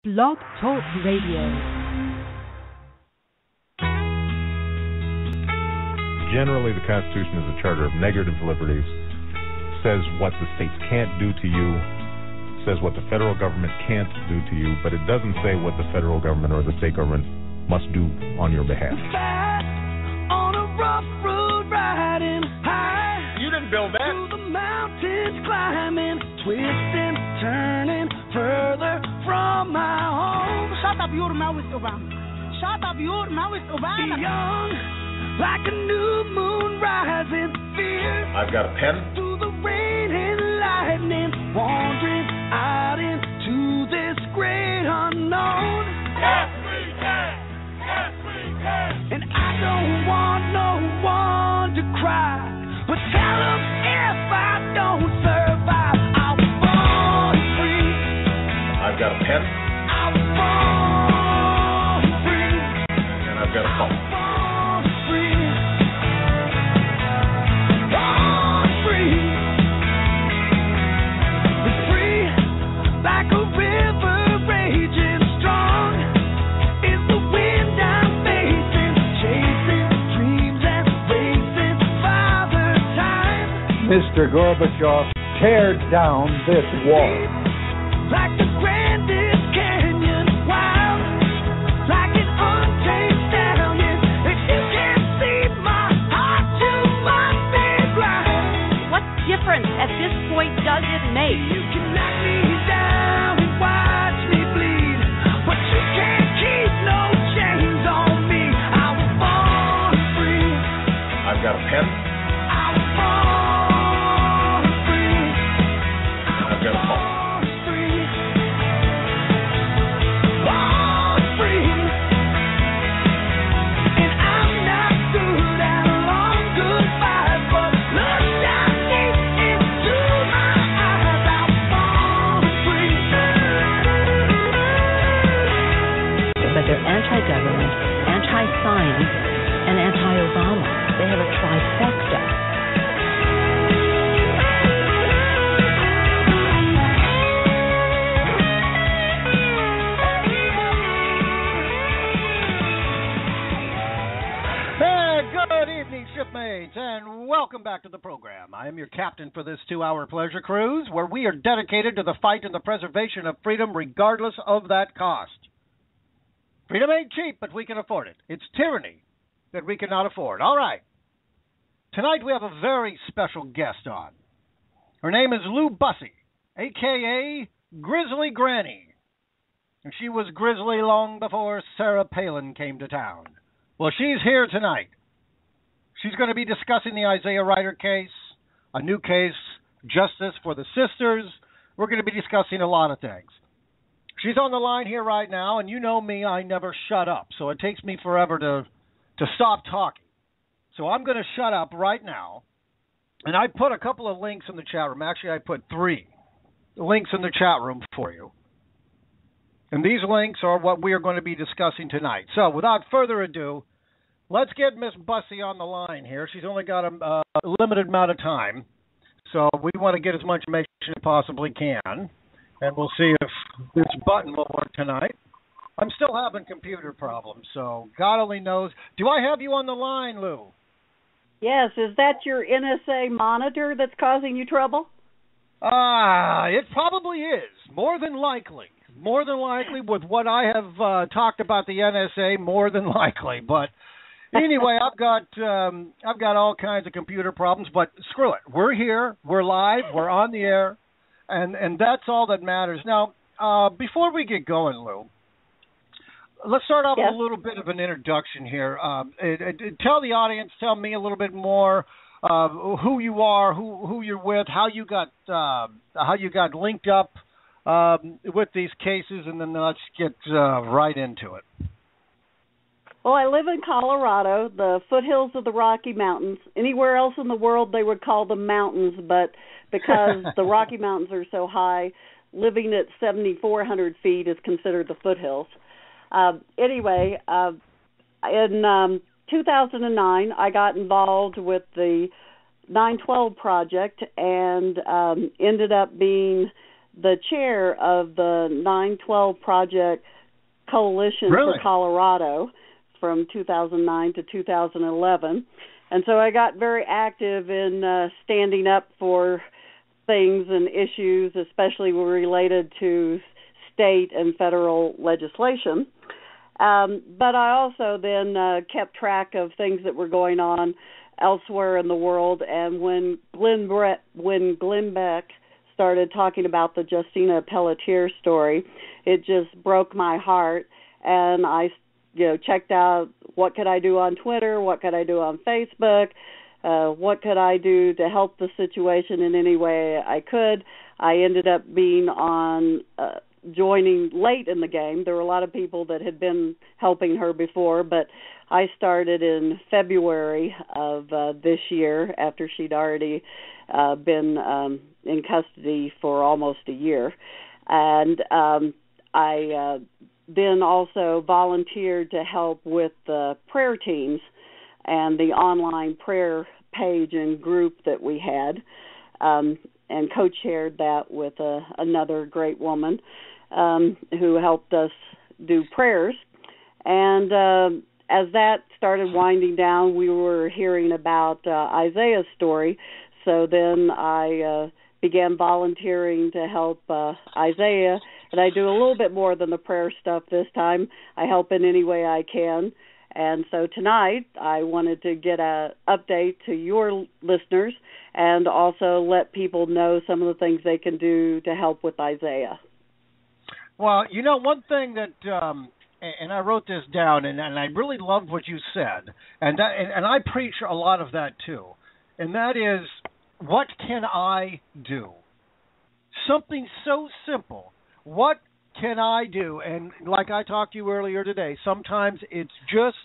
Blog Talk Radio. Generally, the Constitution is a charter of negative liberties, says what the states can't do to you, says what the federal government can't do to you, but it doesn't say what the federal government or the state government must do on your behalf. On a rough road riding high. You didn't build that. Through the mountains climbing, twisting, turning further from my home. Shut up, your mouth with Obama. Shut up, your mouth with Obama. Young, like a new moon rising, fierce. I've got a pen. Through the rain and lightning, wandering out into this great unknown. Yes, we can. Yes, we can. And I don't want no one to cry, but tell them if I don't survive, I was born free. I've got a pen. I was born free. And I've got a phone. Born free. Born free. It's free like a river raging strong. Is the wind I'm facing, chasing dreams and racing Father Time. Mr. Gorbachev, tear down this wall. Like the grandest canyon, wild, like an untamed stallion. If you can't see my heart, you must be blind. What difference at this point does it make? You can knock me down and watch me bleed, but you can't keep no chains on me. I was born free. I've got a pen. I was born free. And I've got a phone. Born free. Born free. And I'm not good at a long goodbye, but look down deep into my eyes. I was born free. But they're anti-government, anti-science, and anti-Obama. They have a trifecta. Good evening, shipmates, and welcome back to the program. I am your captain for this 2-hour pleasure cruise, where we are dedicated to the fight and the preservation of freedom regardless of that cost. Freedom ain't cheap, but we can afford it. It's tyranny that we cannot afford. All right. Tonight we have a very special guest on. Her name is Lou Bussee, a.k.a. Grizzly Granny. And she was grizzly long before Sarah Palin came to town. Well, she's here tonight. She's going to be discussing the Isaiah Ryder case, a new case, justice for the sisters. We're going to be discussing a lot of things. She's on the line here right now, and you know me, I never shut up. So it takes me forever to stop talking. So I'm going to shut up right now. And I put a couple of links in the chat room. Actually, I put 3 links in the chat room for you. And these links are what we are going to be discussing tonight. So without further ado, let's get Miss Bussee on the line here. She's only got a limited amount of time. So we want to get as much information as we possibly can. And we'll see if this button will work tonight. I'm still having computer problems, so God only knows. Do I have you on the line, Lou? Yes, is that your NSA monitor that's causing you trouble? It probably is. More than likely. More than likely with what I have talked about the NSA, more than likely. But anyway, I've got all kinds of computer problems, but screw it. We're here. We're live. We're on the air. And that's all that matters. Now, before we get going, Lou, let's start off with a little bit of an introduction here. Tell the audience, tell me a little bit more who you are, who you're with, how you got linked up with these cases, and then let's get right into it. Well, I live in Colorado, the foothills of the Rocky Mountains. Anywhere else in the world, they would call them mountains, but because the Rocky Mountains are so high, living at 7,400 feet is considered the foothills. Anyway, in 2009, I got involved with the 912 Project and ended up being the chair of the 912 Project Coalition for Colorado from 2009 to 2011. And so I got very active in standing up for things and issues, especially related to state and federal legislation. But I also then kept track of things that were going on elsewhere in the world. And when Glenn Beck started talking about the Justina Pelletier story, it just broke my heart. And I, checked out what could I do on Twitter, what could I do on Facebook, what could I do to help the situation in any way I could. I ended up being joining late in the game. There were a lot of people that had been helping her before, but I started in February of this year after she'd already been in custody for almost a year. And I then also volunteered to help with the prayer teams and the online prayer page and group that we had, and co-chaired that with another great woman who helped us do prayers. And as that started winding down, we were hearing about Isaiah's story, so then I began volunteering to help Isaiah, and I do a little bit more than the prayer stuff this time. I help in any way I can. And so tonight I wanted to get an update to your listeners and also let people know some of the things they can do to help with Isaiah. Well, one thing that, and I wrote this down, and I really loved what you said, and I preach a lot of that too, and that is, what can I do? Something so simple. What can I do? And like I talked to you earlier today, sometimes it's just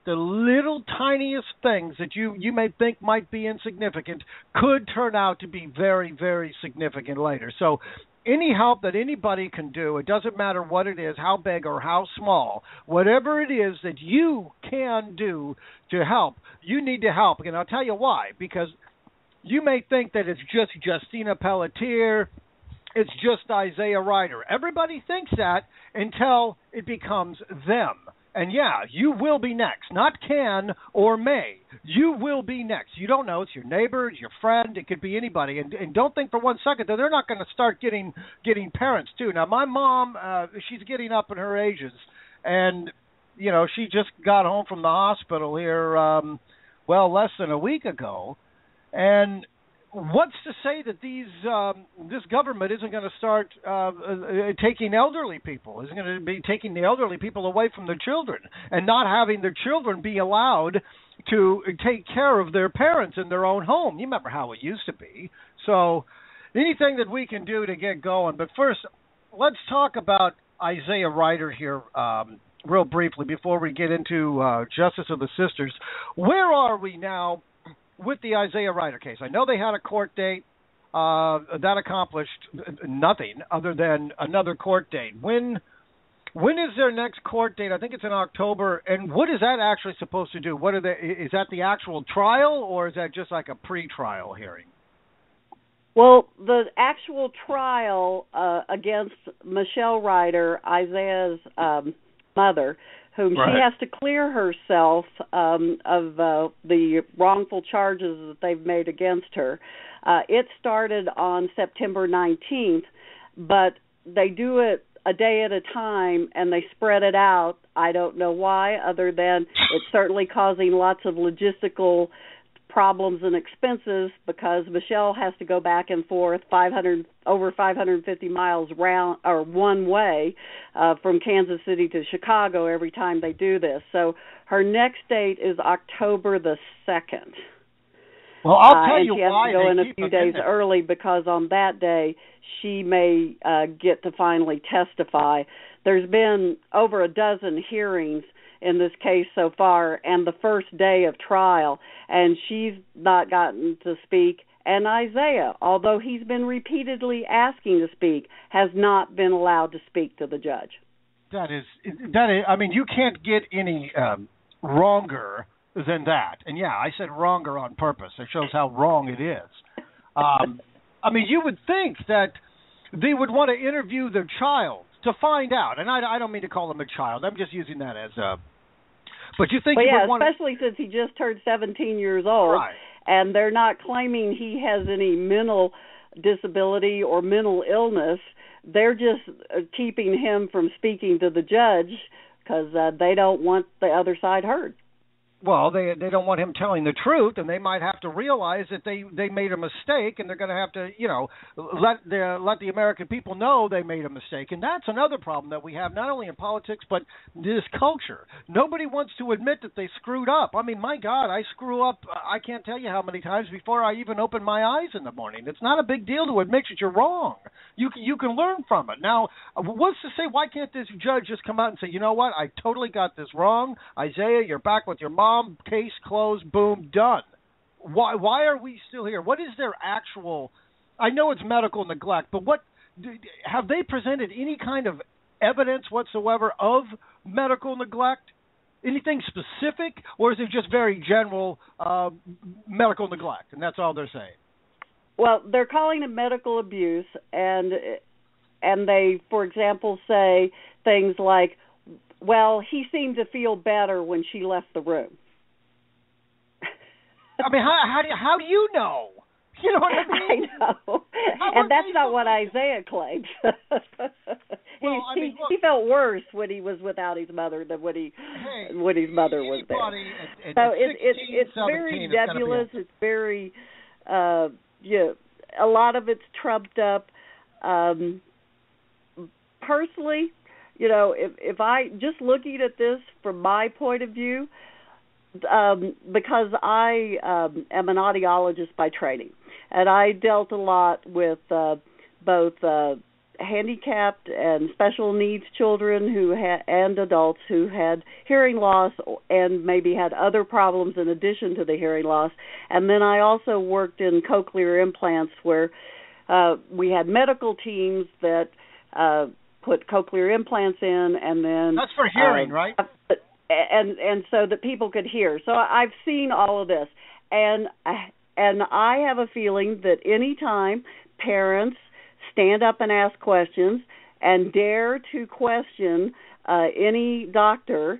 the little tiniest things that you may think might be insignificant could turn out to be very, very significant later. So any help that anybody can do, it doesn't matter what it is, how big or how small, whatever it is that you can do to help, you need to help. And I'll tell you why. Because you may think that it's just Justina Pelletier, it's just Isaiah Ryder. Everybody thinks that until it becomes them. And yeah, you will be next. Not can or may. You will be next. You don't know. It's your neighbor, it's your friend. It could be anybody. And don't think for 1 second that they're not going to start getting parents too. Now, my mom, she's getting up in her ages. And, she just got home from the hospital here, less than a week ago. And what's to say that this government isn't going to start taking elderly people, isn't going to be taking the elderly people away from their children and not having their children be allowed to take care of their parents in their own home? You remember how it used to be. So anything that we can do to get going. But first, let's talk about Isaiah Ryder here real briefly before we get into Justice of the Sisters. Where are we now with the Isaiah Ryder case? I know they had a court date that accomplished nothing other than another court date. When is their next court date? I think it's in October. And what is that actually supposed to do? Is that the actual trial, or is that just like a pre-trial hearing? Well, the actual trial against Michelle Ryder, Isaiah's mother, whom she has to clear herself of the wrongful charges that they've made against her. It started on September 19th, but they do it a day at a time, and they spread it out. I don't know why, other than it's certainly causing lots of logistical problems and expenses, because Michelle has to go back and forth over 550 miles round or one way from Kansas City to Chicago every time they do this. So her next date is October the 2nd. Well, I'll tell you why. And she has to go in a few days there early, because on that day she may get to finally testify. There's been over a dozen hearings in this case so far, and the first day of trial, and she's not gotten to speak. And Isaiah, although he's been repeatedly asking to speak, has not been allowed to speak to the judge. That is, I mean, you can't get any wronger than that. And yeah, I said wronger on purpose. It shows how wrong it is. I mean, you would think that they would want to interview the child to find out. And I don't mean to call him a child. I'm just using that as a... But you think well, you yeah, would want especially since he just turned 17 years old, right. and they're not claiming he has any mental disability or mental illness. They're just keeping him from speaking to the judge because they don't want the other side heard. Well, they don't want him telling the truth, and they might have to realize that they made a mistake, and they're going to have to, let the American people know they made a mistake. And that's another problem that we have, not only in politics, but this culture. Nobody wants to admit that they screwed up. I mean, my God, I screw up, I can't tell you how many times before I even open my eyes in the morning. It's not a big deal to admit that you're wrong. You can learn from it. Now, what's to say, why can't this judge just come out and say, you know what, I totally got this wrong. Isaiah, you're back with your mom. Case closed, boom, done. Why are we still here? What is their actual... I know it's medical neglect, but what have they presented any kind of evidence whatsoever of medical neglect? Anything specific, or is it just very general medical neglect, and that's all they're saying? Well, they're calling it medical abuse, and they, for example, say things like, well, he seemed to feel better when she left the room. I mean, how do you know? You know what I mean? I know. And that's not what Isaiah claims. Well, he felt worse when he was without his mother than when his mother was there. So it's very nebulous. It's very, a lot of it's trumped up. Personally, if I just looking at this from my point of view, because I am an audiologist by training, and I dealt a lot with both handicapped and special needs children and adults who had hearing loss and maybe had other problems in addition to the hearing loss. And then I also worked in cochlear implants where we had medical teams that put cochlear implants in, and then that's for hearing, right? And so that people could hear. So I've seen all of this, and I have a feeling that any time parents stand up and ask questions and dare to question any doctor,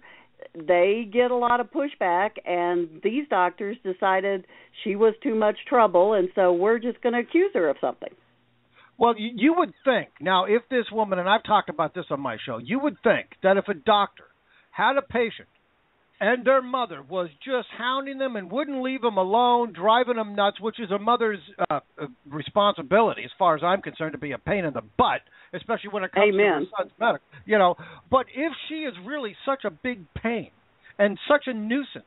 they get a lot of pushback, and these doctors decided she was too much trouble, and so we're just going to accuse her of something. Well, you would think, now, if this woman, and I've talked about this on my show, you would think that if a doctor had a patient and their mother was just hounding them and wouldn't leave them alone, driving them nuts, which is a mother's responsibility, as far as I'm concerned, to be a pain in the butt, especially when it comes to her son's medical. But if she is really such a big pain and such a nuisance,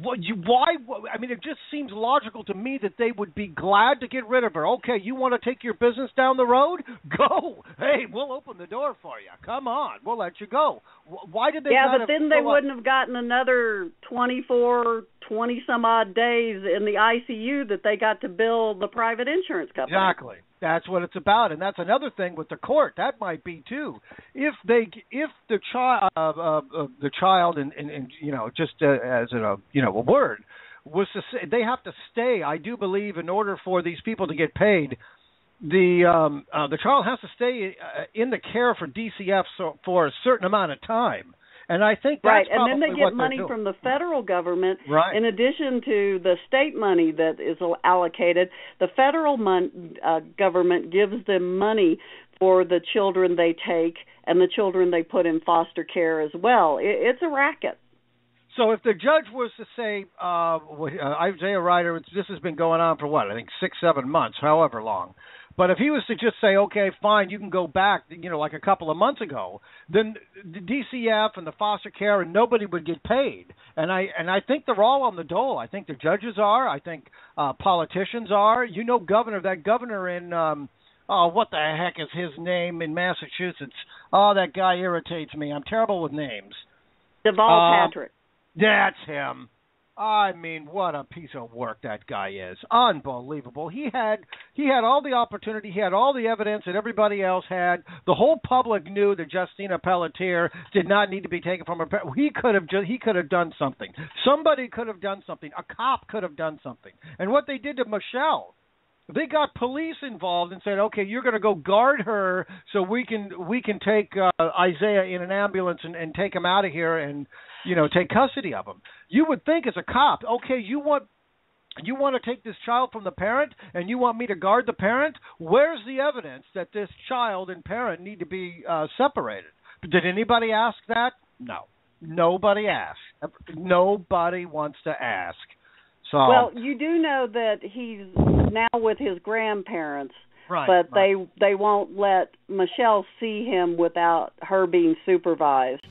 why? I mean, it just seems logical to me that they would be glad to get rid of her. Okay, you want to take your business down the road? Go. Hey, we'll open the door for you. Come on, we'll let you go. Why did they? Yeah, but then they wouldn't have gotten another 20-some-odd days in the ICU that they got to bill the private insurance company. Exactly. That's what it's about, and that's another thing with the court. That might be too. If the child, and just as a word, was to say, they have to stay. I do believe in order for these people to get paid, the child has to stay in the care for DCF for a certain amount of time. And I think that's right, and probably then they get money from the federal government, right, in addition to the state money that is allocated. The federal government gives them money for the children they take and the children they put in foster care as well. It's a racket. So if the judge was to say, Isaiah Ryder, this has been going on for what, I think 6-7 months, however long. But if he was to just say, okay, fine, you can go back, like a couple of months ago, then the DCF and the foster care and nobody would get paid. And I think they're all on the dole. I think the judges are. I think politicians are. That governor in, what the heck is his name in Massachusetts? Oh, that guy irritates me. I'm terrible with names. Deval Patrick. That's him. I mean, what a piece of work that guy is. Unbelievable. He had all the opportunity. He had all the evidence that everybody else had. The whole public knew that Justina Pelletier did not need to be taken from her. He could have done something. Somebody could have done something. A cop could have done something. And what they did to Michelle, They got police involved and said, "Okay, you're going to go guard her, so we can take Isaiah in an ambulance and take him out of here and take custody of him." You would think as a cop, okay, you want to take this child from the parent, and you want me to guard the parent? Where's the evidence that this child and parent need to be separated? Did anybody ask that? No, nobody asked. Nobody wants to ask. So, well, you do know that he's now with his grandparents, right, but they won't let Michelle see him without her being supervised.